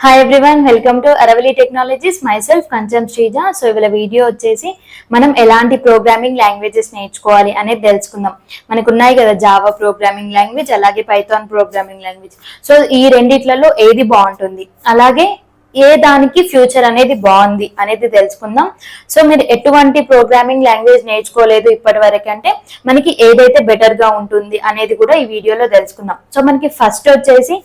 Hi everyone, welcome to Aravali technologies. Myself Kancham Sreeja. So ఇవాళ video వచ్చేసి మనం ఎలాంటి ప్రోగ్రామింగ్ లాంగ్వేజెస్ నేర్చుకోవాలి అనేది తెలుసుకుందాం. మనకు ఉన్నాయి కదా జావా ప్రోగ్రామింగ్ లాంగ్వేజ్, అలాగే పైథాన్ ప్రోగ్రామింగ్ లాంగ్వేజ్. సో ఈ రెండిట్లలో ఏది బాగుంటుంది, అలాగే ఏ దానికి ఫ్యూచర్ అనేది బాగుంది అనేది తెలుసుకుందాం. సో మీరు ఎటువంటి ప్రోగ్రామింగ్ లాంగ్వేజ్ నేర్చుకోలేదు ఇప్పటి వరకు అంటే మనకి ఏదైతే బెటర్ గా ఉంటుంది అనేది కూడా ఈ వీడియోలో తెలుసుకుందాం. సో మనకి ఫస్ట్ వచ్చేసి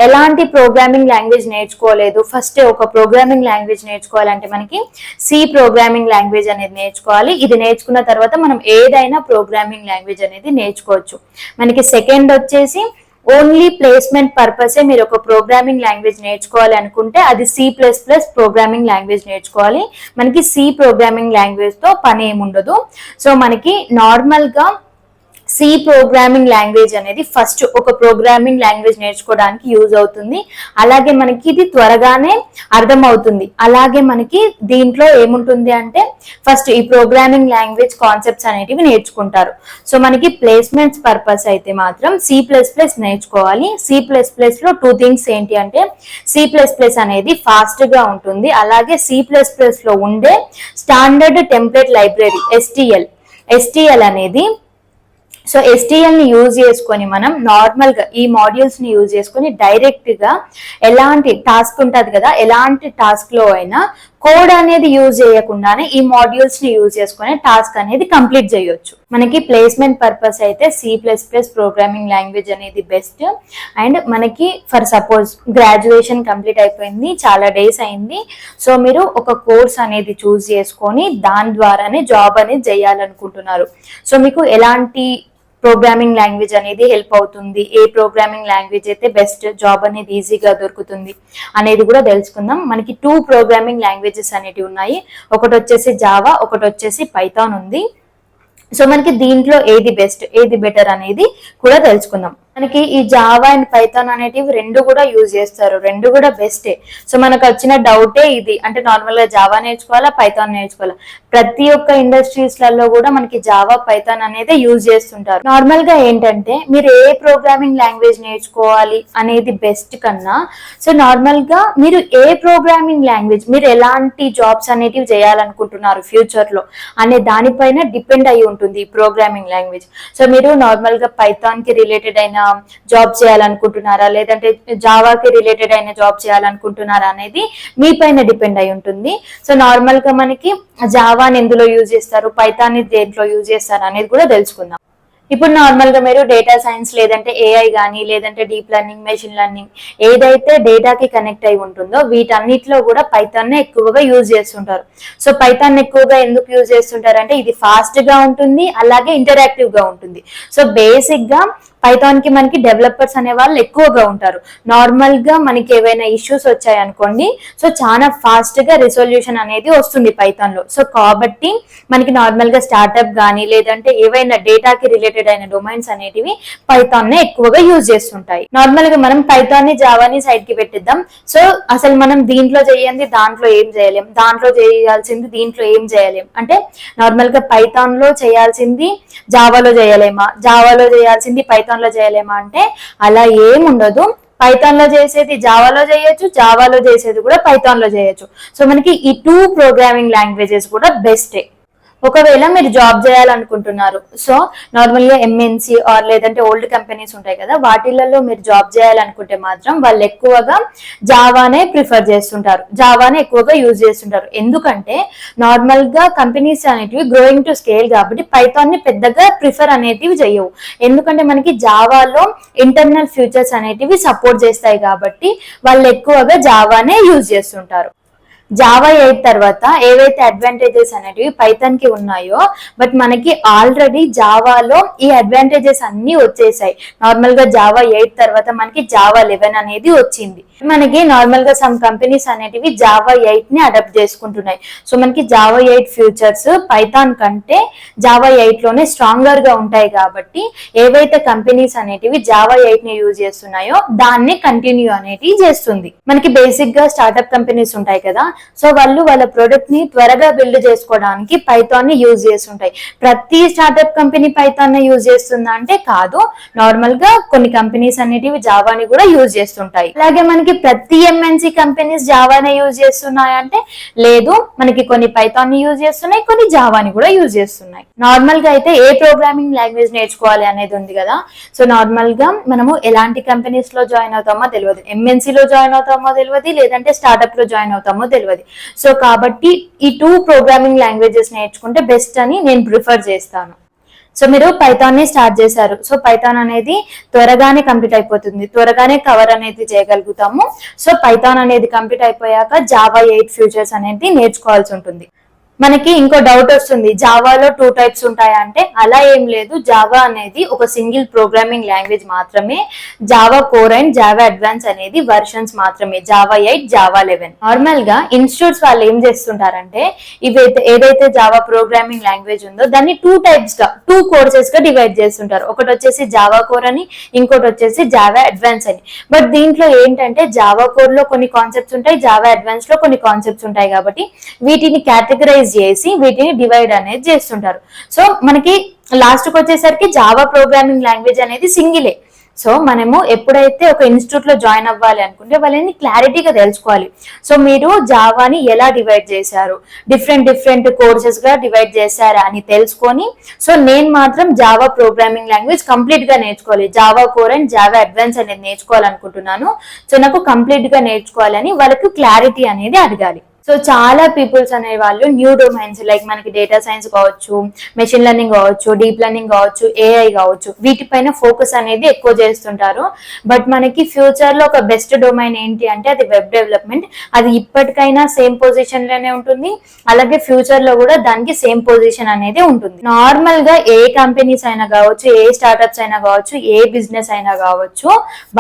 ఎలాంటి ప్రోగ్రామింగ్ లాంగ్వేజ్ నేర్చుకోలేదు, ఫస్ట్ ఒక ప్రోగ్రామింగ్ లాంగ్వేజ్ నేర్చుకోవాలంటే మనకి సి ప్రోగ్రామింగ్ లాంగ్వేజ్ అనేది నేర్చుకోవాలి. ఇది నేర్చుకున్న తర్వాత మనం ఏదైనా ప్రోగ్రామింగ్ లాంగ్వేజ్ అనేది నేర్చుకోవచ్చు. మనకి సెకండ్ వచ్చేసి ఓన్లీ ప్లేస్మెంట్ పర్పసే మీరు ఒక ప్రోగ్రామింగ్ లాంగ్వేజ్ నేర్చుకోవాలి అనుకుంటే అది C++ ప్రోగ్రామింగ్ లాంగ్వేజ్ నేర్చుకోవాలి. మనకి సి ప్రోగ్రామింగ్ లాంగ్వేజ్ తో పని ఏముండదు. సో మనకి నార్మల్ గా సి ప్రోగ్రామింగ్ లాంగ్వేజ్ అనేది ఫస్ట్ ఒక ప్రోగ్రామింగ్ లాంగ్వేజ్ నేర్చుకోవడానికి యూజ్ అవుతుంది. అలాగే మనకి ఇది త్వరగానే అర్థం అవుతుంది. అలాగే మనకి దీంట్లో ఏముంటుంది అంటే ఫస్ట్ ఈ ప్రోగ్రామింగ్ లాంగ్వేజ్ కాన్సెప్ట్స్ అనేటివి నేర్చుకుంటారు. సో మనకి ప్లేస్మెంట్స్ పర్పస్ అయితే మాత్రం C++ నేర్చుకోవాలి. C++ లో టూ థింగ్స్ ఏంటి అంటే C++ అనేది ఫాస్ట్ గా ఉంటుంది. అలాగే C++ లో ఉండే స్టాండర్డ్ టెంప్లెట్ లైబ్రరీ STL అనేది, సో STL ని యూజ్ చేసుకొని మనం నార్మల్ గా ఈ మాడ్యూల్స్ ని యూజ్ చేసుకొని డైరెక్ట్ గా ఎలాంటి టాస్క్ ఉంటది కదా, ఎలాంటి టాస్క్ లో అయినా కోడ్ అనేది యూజ్ చేయకుండానే ఈ మాడ్యూల్స్ ని యూజ్ చేసుకొని టాస్క్ అనేది కంప్లీట్ చేయొచ్చు. మనకి ప్లేస్మెంట్ పర్పస్ అయితే C++ ప్రోగ్రామింగ్ లాంగ్వేజ్ అనేది బెస్ట్. అండ్ మనకి ఫర్ సపోజ్ గ్రాడ్యుయేషన్ కంప్లీట్ అయిపోయింది, చాలా డేస్ అయింది. సో మీరు ఒక కోర్స్ అనేది చూస్ చేసుకొని దాని ద్వారానే జాబ్ అనేది చేయాలనుకుంటున్నారు. సో మీకు ఎలాంటి ప్రోగ్రామింగ్ లాంగ్వేజ్ అనేది హెల్ప్ అవుతుంది, ఏ ప్రోగ్రామింగ్ లాంగ్వేజ్ అయితే బెస్ట్ జాబ్ అనేది ఈజీగా దొరుకుతుంది అనేది కూడా తెలుసుకుందాం. మనకి 2 ప్రోగ్రామింగ్ లాంగ్వేజెస్ అనేటివి ఉన్నాయి. ఒకటి వచ్చేసి జావా, ఒకటి వచ్చేసి పైథాన్ ఉంది. సో మనకి దీంట్లో ఏది బెస్ట్, ఏది బెటర్ అనేది కూడా తెలుసుకుందాం. మనకి ఈ జావా అండ్ పైథాన్ అనేటివి రెండు కూడా యూజ్ చేస్తారు, రెండు కూడా బెస్టే. సో మనకు వచ్చిన డౌటే ఇది, అంటే నార్మల్ గా జావా నేర్చుకోవాలా, పైథాన్ నేర్చుకోవాలా. ప్రతి ఒక్క ఇండస్ట్రీస్ లలో కూడా మనకి జావా, పైథాన్ అనేది యూజ్ చేస్తుంటారు. నార్మల్ గా ఏంటంటే మీరు ఏ ప్రోగ్రామింగ్ లాంగ్వేజ్ నేర్చుకోవాలి అనేది బెస్ట్ కన్నా, సో నార్మల్ గా మీరు ఏ ప్రోగ్రామింగ్ లాంగ్వేజ్, మీరు ఎలాంటి జాబ్స్ అనేటివి చేయాలనుకుంటున్నారు ఫ్యూచర్ లో అనే దానిపైన డిపెండ్ అయి ఉంటుంది ఈ ప్రోగ్రామింగ్ లాంగ్వేజ్. సో మీరు నార్మల్ గా పైథాన్ కి రిలేటెడ్ అయిన జాబ్ చేయాలనుకుంటున్నారా, లేదంటే జావాకి రిలేటెడ్ అయిన జాబ్ చేయాలనుకుంటున్నారా అనేది మీ పైన డిపెండ్ అయి ఉంటుంది. సో నార్మల్ గా మనకి జావాని ఎందులో యూజ్ చేస్తారు, పైథాన్ ని దేంట్లో యూజ్ చేస్తారు అనేది కూడా తెలుసుకుందాం. ఇప్పుడు నార్మల్ గా మీరు డేటా సైన్స్, లేదంటే AI కానీ, లేదంటే డీప్ లెర్నింగ్, మెషిన్ లెర్నింగ్ ఏదైతే డేటాకి కనెక్ట్ అయి ఉంటుందో వీటన్నిటిలో కూడా పైథాన్ ఎక్కువగా యూజ్ చేస్తుంటారు. సో పైథాన్ ఎక్కువగా ఎందుకు యూజ్ చేస్తుంటారు అంటే ఇది ఫాస్ట్ గా ఉంటుంది, అలాగే ఇంటరాక్టివ్ గా ఉంటుంది. సో బేసిక్ గా పైథాన్ కి మనకి డెవలపర్స్ అనే వాళ్ళు ఎక్కువగా ఉంటారు. నార్మల్ గా మనకి ఏవైనా ఇష్యూస్ వచ్చాయి అనుకోండి, సో చాలా ఫాస్ట్ గా రిజల్యూషన్ అనేది వస్తుంది పైథాన్ లో. సో కాబట్టి మనకి నార్మల్ గా స్టార్ట్అప్ కానీ, లేదంటే ఏవైనా డేటాకి రిలేటెడ్ అయిన డొమైన్స్ అనేటివి పైథాన్ నే ఎక్కువగా యూజ్ చేస్తుంటాయి. నార్మల్ గా మనం పైథాన్ ని, జావాని సైడ్ కి పెట్టిద్దాం. సో అసలు మనం దీంట్లో చేయండి దాంట్లో ఏం చేయలేం, దాంట్లో చేయాల్సింది దీంట్లో ఏం చేయలేం అంటే నార్మల్ గా పైథాన్ లో చేయాల్సింది జావాలో చేయలేమా, జావాలో చేయాల్సింది పైథాన్ లో చేయలేమా అంటే అలా ఏముండదు. పైథాన్ లో చేసేది జావాలో చేయొచ్చు, జావాలో చేసేది కూడా పైథాన్ లో చేయొచ్చు. సో మనకి ఈ 2 ప్రోగ్రామింగ్ లాంగ్వేజెస్ కూడా బెస్టే. ఒకవేళ మీరు జాబ్ చేయాలనుకుంటున్నారు, సో నార్మల్ గా MNC ఆర్ లేదంటే ఓల్డ్ కంపెనీస్ ఉంటాయి కదా, వాటిలలో మీరు జాబ్ చేయాలనుకుంటే మాత్రం వాళ్ళు ఎక్కువగా జావానే ప్రిఫర్ చేస్తుంటారు, జావానే ఎక్కువగా యూజ్ చేస్తుంటారు. ఎందుకంటే నార్మల్ గా కంపెనీస్ అనేటివి గ్రోయింగ్ టు స్కేల్ కాబట్టి పైథాన్ ని పెద్దగా ప్రిఫర్ అనేటివి చేయవు. ఎందుకంటే మనకి జావాలో ఇంటర్నల్ ఫ్యూచర్స్ అనేటివి సపోర్ట్ చేస్తాయి కాబట్టి వాళ్ళు ఎక్కువగా జావానే యూజ్ చేస్తుంటారు. జావా 8 తర్వాత ఏవైతే అడ్వాంటేజెస్ అనేటివి పైథాన్ కి ఉన్నాయో, బట్ మనకి ఆల్రెడీ జావాలో ఈ అడ్వాంటేజెస్ అన్ని వచ్చేసాయి. నార్మల్ గా జావా 8 తర్వాత మనకి జావా 11 అనేది వచ్చింది. మనకి నార్మల్ గా సమ్ కంపెనీస్ అనేటివి జావా 8 ని అడాప్ట్ చేసుకుంటున్నాయి. సో మనకి జావా 8 ఫ్యూచర్స్ పైథాన్ కంటే జావా 8 లోనే స్ట్రాంగర్ గా ఉంటాయి కాబట్టి ఏవైతే కంపెనీస్ అనేటివి జావా 8 ని యూజ్ చేస్తున్నాయో దాన్ని కంటిన్యూ అనేది చేస్తుంది. మనకి బేసిక్ గా స్టార్ట్అప్ కంపెనీస్ ఉంటాయి కదా, సో వాళ్ళు వాళ్ళ ప్రొడక్ట్ ని త్వరగా బిల్డ్ చేసుకోవడానికి పైథాన్ ని యూజ్ చేస్తుంటాయి. ప్రతి స్టార్ట్అప్ కంపెనీ పైథాన్ ని యూజ్ చేస్తుందా అంటే కాదు, నార్మల్ గా కొన్ని కంపెనీస్ అనేటివి జావాని కూడా యూజ్ చేస్తుంటాయి. అలాగే మనకి ప్రతి ఎంఎన్సి కంపెనీస్ జావానే యూజ్ చేస్తున్నాయంటే లేదు, మనకి కొన్ని పైథాన్ ని యూజ్ చేస్తున్నాయి, కొన్ని జావాని కూడా యూజ్ చేస్తున్నాయి. నార్మల్ గా అయితే ఏ ప్రోగ్రామింగ్ లాంగ్వేజ్ నేర్చుకోవాలి అనేది ఉంది కదా. సో నార్మల్ గా మనము ఎలాంటి కంపెనీస్ లో జాయిన్ అవుతామో తెలియదు, ఎంఎన్సీ లో జాయిన్ అవుతామో తెలియదు, లేదంటే స్టార్ట్అప్ లో జాయిన్ అవుతామో తెలియదు. సో కాబట్టి ఈ 2 ప్రోగ్రామింగ్ లాంగ్వేజెస్ నేర్చుకుంటే బెస్ట్ అని నేను ప్రిఫర్ చేస్తాను. సో మీరు పైథాన్ ని స్టార్ట్ చేశారు, సో పైథాన్ అనేది త్వరగానే కంప్లీట్ అయిపోతుంది, త్వరగానే కవర్ అనేది చేయగలుగుతాము. సో పైథాన్ అనేది కంప్లీట్ అయిపోయాక జావా 8 ఫ్యూచర్స్ అనేది నేర్చుకోవాల్సి ఉంటుంది. మనకి ఇంకో డౌట్ వస్తుంది, జావాలో 2 టైప్స్ ఉంటాయా అంటే అలా ఏం లేదు. జావా అనేది ఒక సింగిల్ ప్రోగ్రామింగ్ లాంగ్వేజ్ మాత్రమే. Java core and Java advance అనేది వర్షన్స్ మాత్రమే, జావా 8, జావా 11. నార్మల్ గా ఇన్స్టిట్యూట్స్ వాళ్ళు ఏం చేస్తుంటారంటే ఏదైతే జావా ప్రోగ్రామింగ్ లాంగ్వేజ్ ఉందో దాన్ని 2 టైప్స్ గా 2 కోర్సెస్ గా డివైడ్ చేస్తుంటారు. ఒకటి వచ్చేసి జావా కోర్ అని, ఇంకోటి వచ్చేసి జావా అడ్వాన్స్ అని. బట్ దీంట్లో ఏంటంటే జావా కోర్ లో కొన్ని కాన్సెప్ట్స్ ఉంటాయి, జావా అడ్వాన్స్ లో కొన్ని కాన్సెప్ట్స్ ఉంటాయి, కాబట్టి వీటిని కేటగరైజ్ చేసి వీటిని డివైడ్ అనేది చేస్తుంటారు. సో మనకి లాస్ట్ కి వచ్చేసరికి జావా ప్రోగ్రామింగ్ లాంగ్వేజ్ అనేది సింగిలే. సో మనము ఎప్పుడైతే ఒక ఇన్స్టిట్యూట్ లో జాయిన్ అవ్వాలి అనుకుంటే వాళ్ళని క్లారిటీగా తెలుసుకోవాలి. సో మీరు జావాని ఎలా డివైడ్ చేశారు, డిఫరెంట్ కోర్సెస్ గా డివైడ్ చేశారా అని తెలుసుకొని, సో నేను మాత్రం జావా ప్రోగ్రామింగ్ లాంగ్వేజ్ కంప్లీట్ గా నేర్చుకోవాలి, Java core and Java advance అనేది నేర్చుకోవాలనుకుంటున్నాను. సో నాకు కంప్లీట్ గా నేర్చుకోవాలని వాళ్ళకి క్లారిటీ అనేది అడగాలి. సో చాలా పీపుల్స్ అనే వాళ్ళు న్యూ డొమైన్స్ లైక్ మనకి డేటా సైన్స్ కావచ్చు, మెషిన్ లెర్నింగ్ కావచ్చు, డీప్ లెర్నింగ్ కావచ్చు, ఏఐ కావచ్చు, వీటిపైన ఫోకస్ అనేది ఎక్కువ చేస్తుంటారు. బట్ మనకి ఫ్యూచర్ లో ఒక బెస్ట్ డొమైన్ ఏంటి అంటే అది వెబ్ డెవలప్మెంట్. అది ఇప్పటికైనా సేమ్ పొజిషన్ లోనే ఉంటుంది, అలాగే ఫ్యూచర్ లో కూడా దానికి సేమ్ పొజిషన్ అనేది ఉంటుంది. నార్మల్ గా ఏ కంపెనీస్ అయినా కావచ్చు, ఏ స్టార్ట్అప్స్ అయినా కావచ్చు, ఏ బిజినెస్ అయినా కావచ్చు,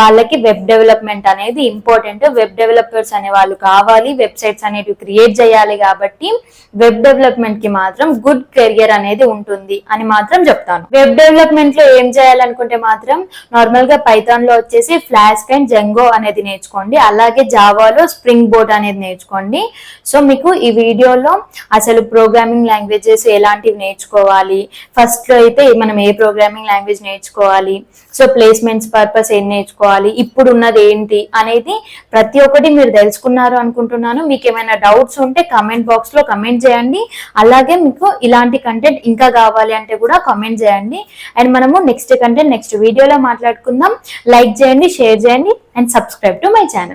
వాళ్ళకి వెబ్ డెవలప్మెంట్ అనేది ఇంపార్టెంట్. వెబ్ డెవలపర్స్ అనే వాళ్ళు కావాలి, వెబ్సైట్స్ అనేవి క్రియేట్ చేయాలి. కాబట్టి వెబ్ డెవలప్మెంట్ కి మాత్రం గుడ్ కెరియర్ అనేది ఉంటుంది అని మాత్రం చెప్తాను. వెబ్ డెవలప్మెంట్ లో ఏం చేయాలనుకుంటే మాత్రం నార్మల్ గా పైథాన్ లో వచ్చేసి ఫ్లాస్క్ అండ్ జంగో అనేది నేర్చుకోండి, అలాగే జావాలో స్ప్రింగ్ బోట్ అనేది నేర్చుకోండి. సో మీకు ఈ వీడియోలో అసలు ప్రోగ్రామింగ్ లాంగ్వేజెస్ ఎలాంటివి నేర్చుకోవాలి, ఫస్ట్ లో అయితే మనం ఏ ప్రోగ్రామింగ్ లాంగ్వేజ్ నేర్చుకోవాలి, సో ప్లేస్మెంట్స్ పర్పస్ ఏం నేర్చుకోవాలి, ఇప్పుడు ఉన్నది ఏంటి అనేది ప్రతి ఒక్కటి మీరు తెలుసుకున్నారు అనుకుంటున్నాను. మీకు ఏమైనా డౌట్స్ ఉంటే కమెంట్ బాక్స్ లో కమెంట్ చేయండి. అలాగే మీకు ఇలాంటి కంటెంట్ ఇంకా కావాలి అంటే కూడా కమెంట్ చేయండి. అండ్ మనము నెక్స్ట్ కంటెంట్ నెక్స్ట్ వీడియోలో మాట్లాడుకుందాం. లైక్ చేయండి, షేర్ చేయండి and subscribe to my channel.